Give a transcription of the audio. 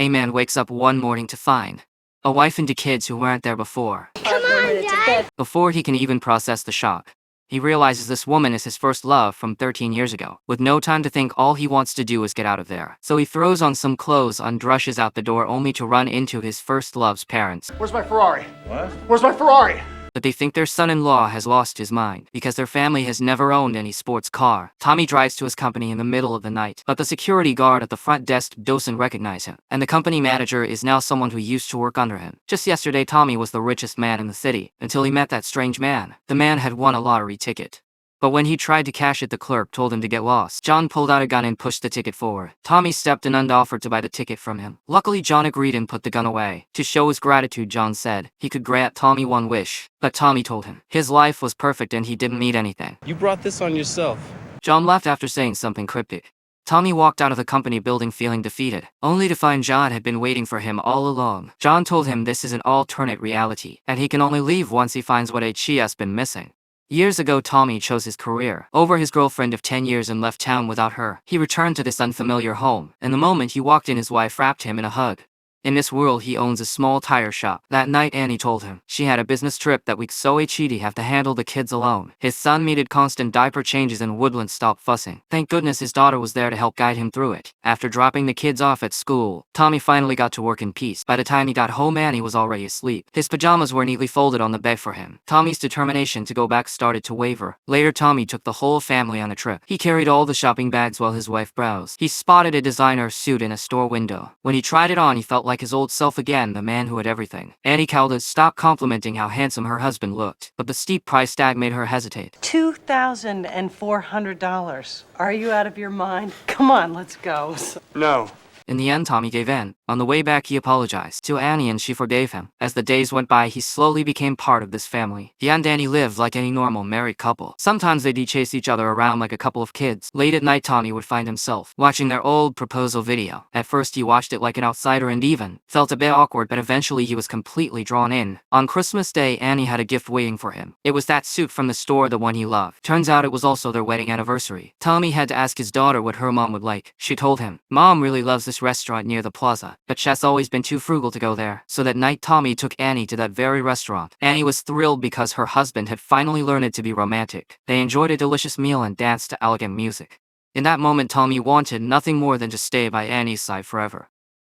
A man wakes up one morning to find a wife and 2 kids who weren't there before. Come on, Dad. Before he can even process the shock, he realizes this woman is his first love from 13 years ago. With no time to think, all he wants to do is get out of there. So he throws on some clothes and rushes out the door only to run into his first love's parents. Where's my Ferrari? What? Where's my Ferrari? But they think their son-in-law has lost his mind because their family has never owned any sports car. Tommy drives to his company in the middle of the night, but the security guard at the front desk doesn't recognize him, and the company manager is now someone who used to work under him. Just yesterday, Tommy was the richest man in the city, until he met that strange man. The man had won a lottery ticket. But when he tried to cash it, the clerk told him to get lost. John pulled out a gun and pushed the ticket forward. Tommy stepped in and offered to buy the ticket from him. Luckily, John agreed and put the gun away. To show his gratitude, John said he could grant Tommy one wish. But Tommy told him his life was perfect and he didn't need anything. You brought this on yourself. John left after saying something cryptic. Tommy walked out of the company building feeling defeated, only to find John had been waiting for him all along. John told him this is an alternate reality, and he can only leave once he finds what he has been missing. Years ago, Tommy chose his career over his girlfriend of 10 years and left town without her. He returned to this unfamiliar home, and the moment he walked in, his wife wrapped him in a hug. In this world, he owns a small tire shop. That night, Annie told him she had a business trip that week, so he'd have to handle the kids alone. His son needed constant diaper changes and Woodland stopped fussing. Thank goodness his daughter was there to help guide him through it. After dropping the kids off at school, Tommy finally got to work in peace. By the time he got home, Annie was already asleep. His pajamas were neatly folded on the bed for him. Tommy's determination to go back started to waver. Later, Tommy took the whole family on a trip. He carried all the shopping bags while his wife browsed. He spotted a designer suit in a store window. When he tried it on, he felt like his old self again, the man who had everything. Annie Caldas stopped complimenting how handsome her husband looked, but the steep price tag made her hesitate. $2,400. Are you out of your mind? Come on, let's go. No. In the end, Tommy gave in. On the way back, he apologized to Annie and she forgave him. As the days went by, he slowly became part of this family. He and Annie lived like any normal married couple. Sometimes they'd chase each other around like a couple of kids. Late at night, Tommy would find himself watching their old proposal video. At first, he watched it like an outsider and even felt a bit awkward, but eventually he was completely drawn in. On Christmas Day, Annie had a gift waiting for him. It was that suit from the store, the one he loved. Turns out it was also their wedding anniversary. Tommy had to ask his daughter what her mom would like. She told him, "Mom really loves this restaurant near the plaza, but she's always been too frugal to go there." So that night, Tommy took Annie to that very restaurant. Annie was thrilled because her husband had finally learned to be romantic. They enjoyed a delicious meal and danced to elegant music. In that moment, Tommy wanted nothing more than to stay by Annie's side forever.